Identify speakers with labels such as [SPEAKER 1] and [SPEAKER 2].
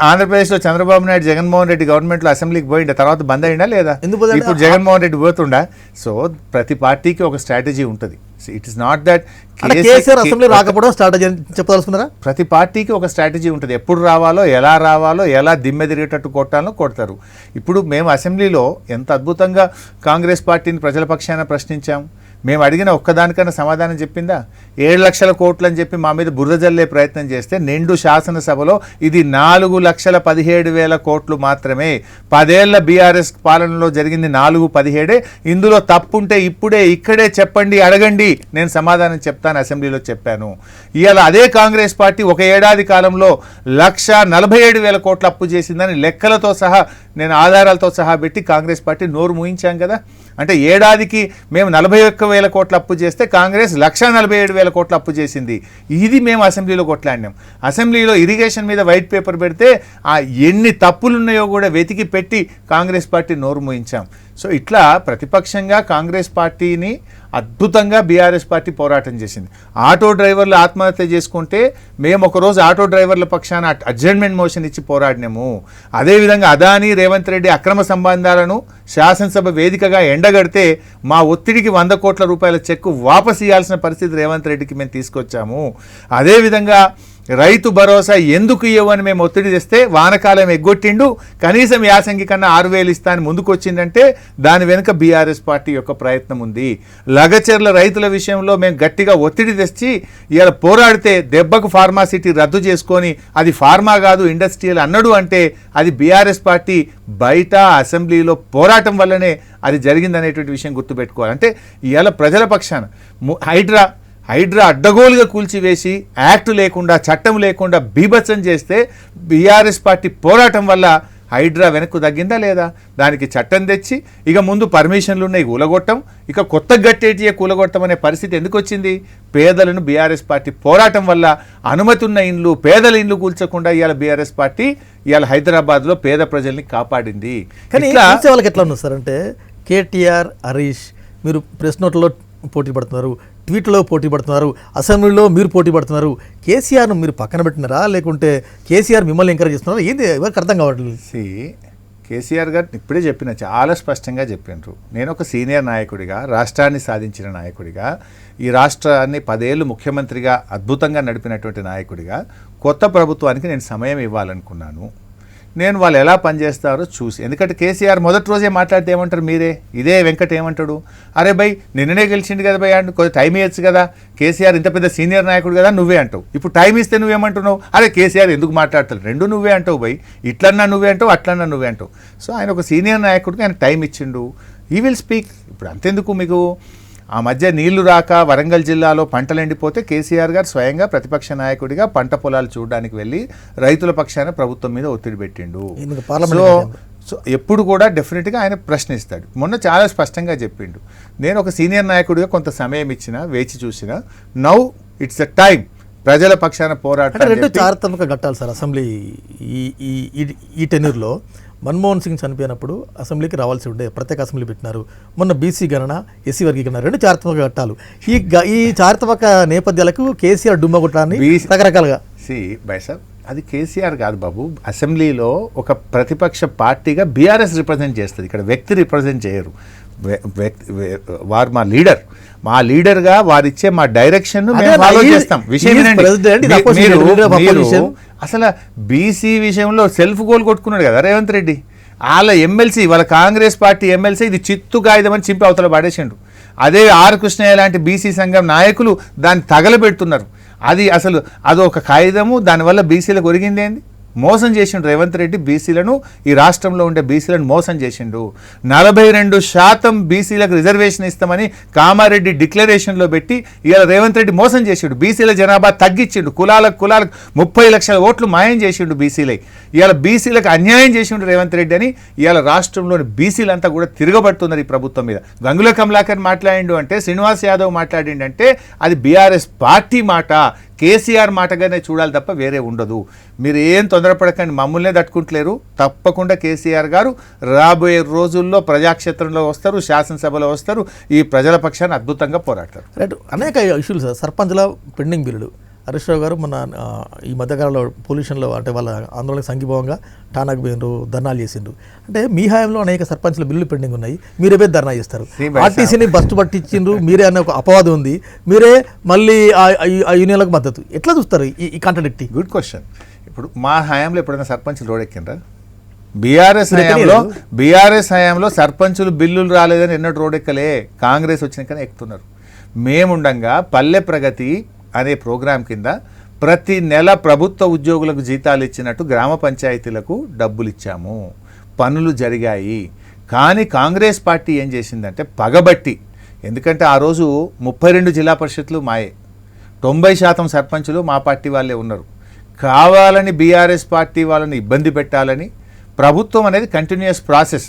[SPEAKER 1] ఆంధ్రప్రదేశ్లో చంద్రబాబు నాయుడు జగన్మోహన్ రెడ్డి గవర్నమెంట్లో అసెంబ్లీకి పోయిండే తర్వాత బంద్ అయిందా లేదా? ఇప్పుడు జగన్మోహన్ రెడ్డి పోతుండా? సో ప్రతి పార్టీకి ఒక స్ట్రాటజీ ఉంటుంది. It is not that
[SPEAKER 2] assembly రాకపోవడం స్ట్రాటజీ చెప్పదలుచుకున్నారా?
[SPEAKER 1] ప్రతి పార్టీకి ఒక స్ట్రాటజీ ఉంటుంది. ఎప్పుడు రావాలో, ఎలా దిమ్మె తిరిగేటట్టు కొట్టాలో కొడతారు. ఇప్పుడు మేము అసెంబ్లీలో ఎంత అద్భుతంగా కాంగ్రెస్ పార్టీని ప్రజల పక్షాన ప్రశ్నించాం. మేము అడిగిన ఒక్కదానికన్నా సమాధానం చెప్పిందా? 7 లక్షల కోట్లు అని చెప్పి మా మీద బురద జల్లే ప్రయత్నం చేస్తే నిండు శాసనసభలో ఇది 4,17,000 కోట్లు మాత్రమే. 10 ఏళ్ల బీఆర్ఎస్ పాలనలో జరిగింది 4,17. ఇందులో తప్పుంటే ఇప్పుడే ఇక్కడే చెప్పండి, అడగండి, నేను సమాధానం చెప్తాను. అసెంబ్లీలో చెప్పాను. ఇవాళ అదే కాంగ్రెస్ పార్టీ ఒక ఏడాది కాలంలో 1,47,000 కోట్లు అప్పు చేసిందని లెక్కలతో సహా, నేను ఆధారాలతో సహా పెట్టి కాంగ్రెస్ పార్టీ నోరు మూయించాం కదా. అంటే ఏడాదికి మేము 41,000 కోట్ల అప్పు చేస్తే కాంగ్రెస్ 1,47,000 కోట్ల అప్పు చేసింది. ఇది మేము అసెంబ్లీలో కొట్లాడినాం. అసెంబ్లీలో ఇరిగేషన్ మీద వైట్ పేపర్ పెడితే ఎన్ని తప్పులున్నాయో కూడా వెతికి పెట్టి కాంగ్రెస్ పార్టీ నోరు మూయించాం. సో ఇట్లా ప్రతిపక్షంగా కాంగ్రెస్ పార్టీని అద్భుతంగా బీఆర్ఎస్ పార్టీ పోరాటం చేసింది. ఆటో డ్రైవర్లు ఆత్మహత్య చేసుకుంటే మేము ఒకరోజు ఆటో డ్రైవర్ల పక్షాన అడ్జర్న్మెంట్ మోషన్ ఇచ్చి పోరాడినాము. అదేవిధంగా అదానీ రేవంత్ రెడ్డి అక్రమ సంబంధాలను శాసనసభ వేదికగా ఎండగడితే మా ఒత్తిడికి 100 కోట్ల రూపాయల చెక్కు వాపసు ఇవ్వాల్సిన పరిస్థితి రేవంత్ రెడ్డికి మేము తీసుకొచ్చాము. అదేవిధంగా రైతు భరోసా ఎందుకు ఇవ్వని మేము ఒత్తిడి తెస్తే వానకాలం ఎగ్గొట్టిండు. కనీసం యాసంగి కన్నా 6,000 ఇస్తా అని ముందుకు వచ్చిందంటే దాని వెనుక బీఆర్ఎస్ పార్టీ యొక్క ప్రయత్నం ఉంది. లగచర్ల రైతుల విషయంలో మేము గట్టిగా ఒత్తిడి తెచ్చి ఇలా పోరాడితే దెబ్బకు ఫార్మాసిటీ రద్దు చేసుకొని అది ఫార్మా కాదు ఇండస్ట్రియల్ అన్నాడు అంటే అది బీఆర్ఎస్ పార్టీ బయట అసెంబ్లీలో పోరాటం వల్లనే అది జరిగిందనేటువంటి విషయం గుర్తుపెట్టుకోవాలి. అంటే ఇవాళ ప్రజల పక్షాన హైడ్రా అడ్డగోలుగా కూల్చివేసి యాక్ట్ లేకుండా, చట్టం లేకుండా బీభత్సం చేస్తే బీఆర్ఎస్ పార్టీ పోరాటం వల్ల హైడ్రా వెనక్కు తగ్గిందా లేదా? దానికి చట్టం తెచ్చి ఇక ముందు పర్మిషన్లు ఉన్నాయి కూలగొట్టం, ఇక కొత్త గట్టేటియే కూలగొట్టం అనే పరిస్థితి ఎందుకు వచ్చింది? పేదలను బీఆర్ఎస్ పార్టీ పోరాటం వల్ల అనుమతి ఉన్న ఇండ్లు, పేదల ఇండ్లు కూల్చకుండా ఇవాళ బీఆర్ఎస్ పార్టీ ఇవాళ హైదరాబాద్లో పేద ప్రజల్ని కాపాడింది.
[SPEAKER 2] కానీ వాళ్ళకి ఎట్లా ఉంది సార్ అంటే కేటీఆర్, హరీష్ మీరు ప్రెస్ నోట్లో పోటీ పడుతున్నారు, ట్వీట్లో పోటీ పడుతున్నారు, అసెంబ్లీలో మీరు పోటీ పడుతున్నారు. కేసీఆర్ను మీరు పక్కన పెట్టినారా లేకుంటే కేసీఆర్ మిమ్మల్ని ఎంకరేజ్ చేస్తున్నారా? ఏంది ఎవరికి అర్థం కావట్లేదు.
[SPEAKER 1] కేసీఆర్ గారు ఇప్పుడే చెప్పిన, చాలా స్పష్టంగా చెప్పినారు. నేను ఒక సీనియర్ నాయకుడిగా, రాష్ట్రాన్ని సాధించిన నాయకుడిగా, ఈ రాష్ట్రాన్ని 10 ఏళ్ళు ముఖ్యమంత్రిగా అద్భుతంగా నడిపినటువంటి నాయకుడిగా కొత్త ప్రభుత్వానికి నేను సమయం ఇవ్వాలనుకున్నాను. నేను వాళ్ళు ఎలా పనిచేస్తారో చూసి, ఎందుకంటే కేసీఆర్ మొదటి రోజే మాట్లాడితే ఏమంటారు మీరే, ఇదే వెంకట్ ఏమంటాడు, అరే భయ్ నిన్ననే గెలిచిండు కదా భయ్ అంటూ కొంచెం టైం ఇవ్వచ్చు కదా, కేసీఆర్ ఇంత పెద్ద సీనియర్ నాయకుడు కదా నువ్వే అంటావు. ఇప్పుడు టైం ఇస్తే నువ్వేమంటున్నావు, అరే కేసీఆర్ ఎందుకు మాట్లాడతారు, రెండు నువ్వే అంటావు భయ్, ఇట్లన్నా నువ్వే అంటావు, అట్లన్నా నువ్వే అంటావు. సో ఆయన ఒక సీనియర్ నాయకుడికి ఆయన టైం ఇచ్చిండు, ఈ విల్ స్పీక్. ఇప్పుడు అంతెందుకు మీకు ఆ మధ్య నీళ్లు రాక వరంగల్ జిల్లాలో పంటలు ఎండిపోతే కేసీఆర్ గారు స్వయంగా ప్రతిపక్ష నాయకుడిగా పంట పొలాలు చూడడానికి వెళ్ళి రైతుల పక్షాన ప్రభుత్వం మీద ఒత్తిడి పెట్టిండు. సో ఎప్పుడు కూడా డెఫినెట్గా ఆయన ప్రశ్నిస్తాడు. మొన్న చాలా స్పష్టంగా చెప్పిండు, నేను ఒక సీనియర్ నాయకుడిగా కొంత సమయం ఇచ్చిన, వేచి చూసిన, నౌ ఇట్స్ అ టైం ప్రజల పక్షాన పోరాటం.
[SPEAKER 2] 2 చారిత్రాత్మక ఘట్టాలు సార్ అసెంబ్లీ ఈ టెన్యూర్లో. మన్మోహన్ సింగ్ చనిపోయినప్పుడు అసెంబ్లీకి రావాల్సి ఉండే, ప్రత్యేక అసెంబ్లీ పెట్టినారు. మొన్న బీసీ గణన, ఎస్సీ వర్గీకరణ, 2 చారిత్రాత్మక ఘట్టాలు. ఈ చారిత్రాత్మక నేపథ్యాలకు కేసీఆర్ డుమ్మ కొట్టడాన్ని రకరకాలుగా
[SPEAKER 1] అది కేసీఆర్ కాదు బాబు. అసెంబ్లీలో ఒక ప్రతిపక్ష పార్టీగా బీఆర్ఎస్ రిప్రజెంట్ చేస్తుంది, ఇక్కడ వ్యక్తి రిప్రజెంట్ చేయరు. వారు మా లీడర్గా వారిచ్చే మా డైరెక్షన్ ఫాలో చేస్తాం. అసలు బీసీ విషయంలో సెల్ఫ్ గోల్ కొట్టుకున్నాడు కదా రేవంత్ రెడ్డి. వాళ్ళ ఎమ్మెల్సీ, వాళ్ళ కాంగ్రెస్ పార్టీ ఎమ్మెల్సీ ఇది చిత్తు కాగితం అని చింపి అవతల పడేసిండు. అదే ఆర్ కృష్ణయ్య లాంటి బీసీ సంఘం నాయకులు దాన్ని తగలబెడుతున్నారు. అది ఒక కాగితము, దానివల్ల బీసీలకు ఒరిగింది ఏంది? మోసం చేసిండు రేవంత్ రెడ్డి. బీసీలను, ఈ రాష్ట్రంలో ఉండే బీసీలను మోసం చేసిండు. 42% బీసీలకు రిజర్వేషన్ ఇస్తామని కామారెడ్డి డిక్లరేషన్లో పెట్టి ఇవాళ రేవంత్ రెడ్డి మోసం చేసిండు. బీసీల జనాభా తగ్గించిండు, కులాలకు 30 లక్షల ఓట్లు మాయం చేసిండు బీసీలై. ఇవాళ బీసీలకు అన్యాయం చేసిండు రేవంత్ రెడ్డి అని ఇవాళ రాష్ట్రంలోని బీసీలంతా కూడా తిరగబడుతున్నారు ఈ ప్రభుత్వం మీద. గంగుల కమలాకర్ మాట్లాడిండు అంటే, శ్రీనివాస్ యాదవ్ మాట్లాడిండంటే అది బీఆర్ఎస్ పార్టీ మాట, కేసీఆర్ మాటగానే చూడాలి తప్ప వేరే ఉండదు. మీరు ఏం తొందరపడకండి, మమ్మల్నే తట్టుకుంటలేరు. తప్పకుండా కేసీఆర్ గారు రాబోయే రోజుల్లో ప్రజాక్షేత్రంలో వస్తారు, శాసనసభలో వస్తారు, ఈ ప్రజల పక్షాన్ని అద్భుతంగా పోరాడతారు.
[SPEAKER 2] రైట్. అనేక ఇష్యూలు సార్, సర్పంచ్ల పెండింగ్ బిల్లులు, హరీష్ రావు గారు మొన్న ఈ మధ్యకాలంలో పొల్యూషన్లో అంటే వాళ్ళ ఆందోళనకు సంఘీభావంగా ఠానాకు పోయినరు, ధర్నాలు చేసిండ్రు. అంటే మీ హయాంలో అనేక సర్పంచ్ల బిల్లులు పెండింగ్ ఉన్నాయి, మీరే పోయి ధర్నా చేస్తారు. ఆర్టీసీని బస్సు పట్టించిండ్రు మీరే అనే ఒక అపవాదం ఉంది, మీరే మళ్ళీ ఆ యూనియన్లకు మద్దతు. ఎట్లా చూస్తారు ఈ కాంట్రడిక్టీ?
[SPEAKER 1] Good question. ఇప్పుడు మా హయాంలో ఎప్పుడైనా సర్పంచులు రోడ్ ఎక్కిండ్రా? బీఆర్ఎస్ హయాంలో సర్పంచులు బిల్లులు రాలేదని ఎన్నడూ రోడ్ ఎక్కలే, కాంగ్రెస్ వచ్చినాకనే ఎక్కుతున్నారు. మేముండంగా పల్లె ప్రగతి అనే ప్రోగ్రాం కింద ప్రతి నెల ప్రభుత్వ ఉద్యోగులకు జీతాలు ఇచ్చినట్టు గ్రామ పంచాయతీలకు డబ్బులు ఇచ్చాము, పనులు జరిగాయి. కానీ కాంగ్రెస్ పార్టీ ఏం చేసిందంటే పగబట్టి, ఎందుకంటే ఆ రోజు 32 జిల్లా పరిషత్లు మాయే, 90% సర్పంచులు మా పార్టీ వాళ్ళే ఉన్నారు. కావాలని బీఆర్ఎస్ పార్టీ వాళ్ళని ఇబ్బంది పెట్టాలని ప్రభుత్వం అనేది కంటిన్యూస్ ప్రాసెస్.